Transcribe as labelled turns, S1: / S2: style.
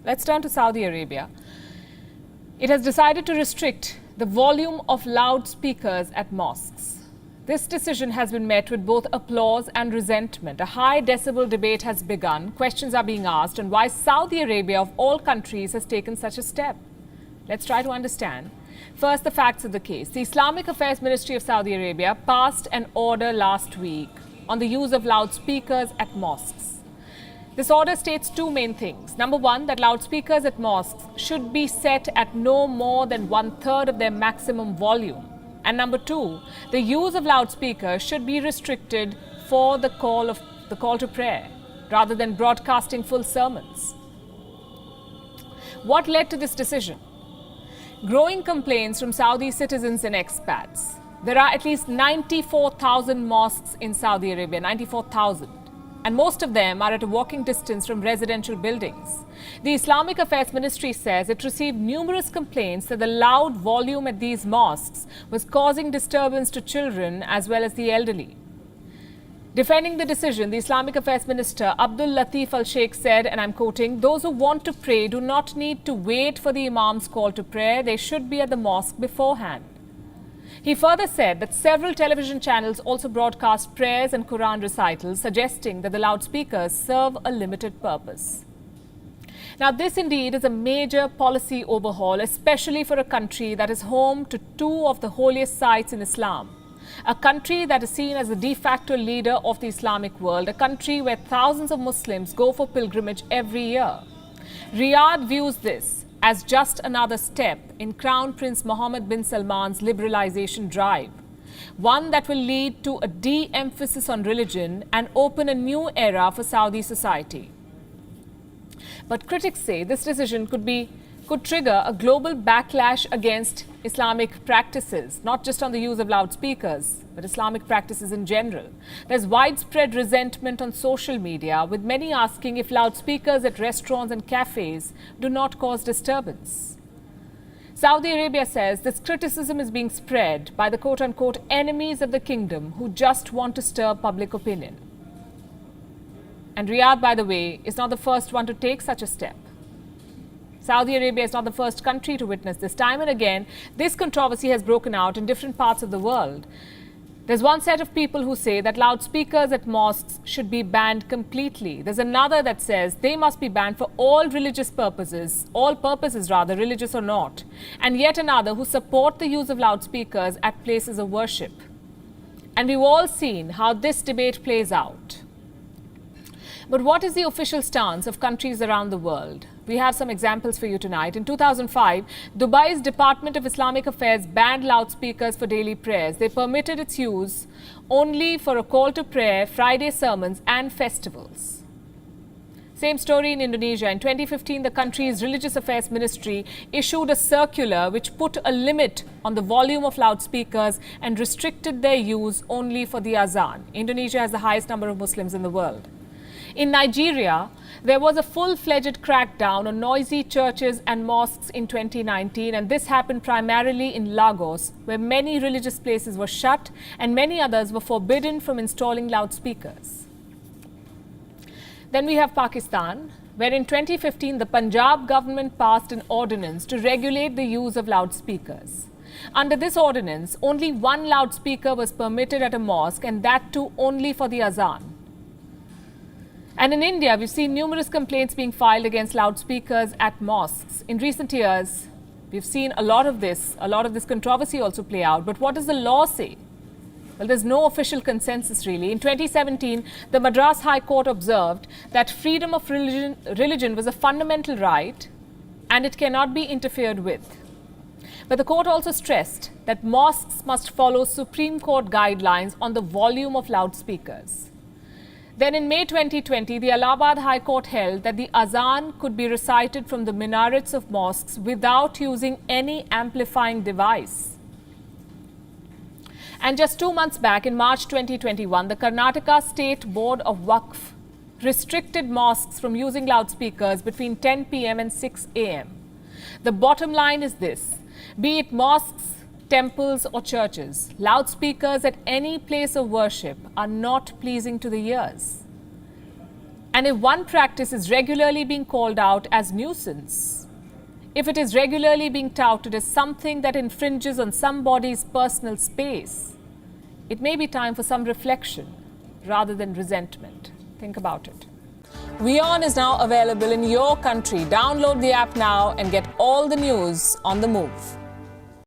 S1: Let's turn to Saudi Arabia. It has decided to restrict the volume of loudspeakers at mosques. This decision has been met with both applause and resentment. A high decibel debate has begun. Questions are being asked on why Saudi Arabia, of all countries, has taken such a step. Let's try to understand. First, the facts of the case. The Islamic Affairs Ministry of Saudi Arabia passed an order last week on the use of loudspeakers at mosques. This order states two main things. Number one, that loudspeakers at mosques should be set at no more than 1/3 of their maximum volume. And number two, the use of loudspeakers should be restricted for the call to prayer, rather than broadcasting full sermons. What led to this decision? Growing complaints from Saudi citizens and expats. There are at least 94,000 mosques in Saudi Arabia, 94,000. And most of them are at a walking distance from residential buildings. The Islamic Affairs Ministry says it received numerous complaints that the loud volume at these mosques was causing disturbance to children as well as the elderly. Defending the decision, the Islamic Affairs Minister Abdul Latif Al-Sheikh said, and I'm quoting, "Those who want to pray do not need to wait for the Imam's call to prayer. They should be at the mosque beforehand." He further said that several television channels also broadcast prayers and Quran recitals, suggesting that the loudspeakers serve a limited purpose. Now, this indeed is a major policy overhaul, especially for a country that is home to two of the holiest sites in Islam. A country that is seen as the de facto leader of the Islamic world, a country where thousands of Muslims go for pilgrimage every year. Riyadh views this as just another step in Crown Prince Mohammed bin Salman's liberalization drive, one that will lead to a de-emphasis on religion and open a new era for Saudi society. But critics say this decision could trigger a global backlash against Islamic practices, not just on the use of loudspeakers, but Islamic practices in general. There's widespread resentment on social media, with many asking if loudspeakers at restaurants and cafes do not cause disturbance. Saudi Arabia says this criticism is being spread by the quote-unquote enemies of the kingdom who just want to stir public opinion. And Riyadh, by the way, is not the first one to take such a step. Saudi Arabia is not the first country to witness this. Time and again, this controversy has broken out in different parts of the world. There's one set of people who say that loudspeakers at mosques should be banned completely. There's another that says they must be banned for all purposes, religious or not. And yet another who support the use of loudspeakers at places of worship. And we've all seen how this debate plays out. But what is the official stance of countries around the world? We have some examples for you tonight. In 2005, Dubai's Department of Islamic Affairs banned loudspeakers for daily prayers. They permitted its use only for a call to prayer, Friday sermons and festivals. Same story in Indonesia. In 2015, the country's Religious Affairs Ministry issued a circular which put a limit on the volume of loudspeakers and restricted their use only for the azan. Indonesia has the highest number of Muslims in the world. In Nigeria, there was a full-fledged crackdown on noisy churches and mosques in 2019, and this happened primarily in Lagos, where many religious places were shut and many others were forbidden from installing loudspeakers. Then we have Pakistan, where in 2015 the Punjab government passed an ordinance to regulate the use of loudspeakers. Under this ordinance, only one loudspeaker was permitted at a mosque, and that too only for the azan. And in India, we've seen numerous complaints being filed against loudspeakers at mosques. In recent years, we've seen a lot of this controversy also play out. But what does the law say? Well, there's no official consensus really. In 2017, the Madras High Court observed that freedom of religion was a fundamental right and it cannot be interfered with. But the court also stressed that mosques must follow Supreme Court guidelines on the volume of loudspeakers. Then in May 2020, the Allahabad High Court held that the azan could be recited from the minarets of mosques without using any amplifying device. And just 2 months back, in March 2021, the Karnataka State Board of Waqf restricted mosques from using loudspeakers between 10 p.m. and 6 a.m. The bottom line is this: be it mosques, temples or churches, loudspeakers at any place of worship are not pleasing to the ears. And if one practice is regularly being called out as nuisance, if it is regularly being touted as something that infringes on somebody's personal space, it may be time for some reflection rather than resentment. Think about it. WION is now available in your country. Download the app now and get all the news on the move.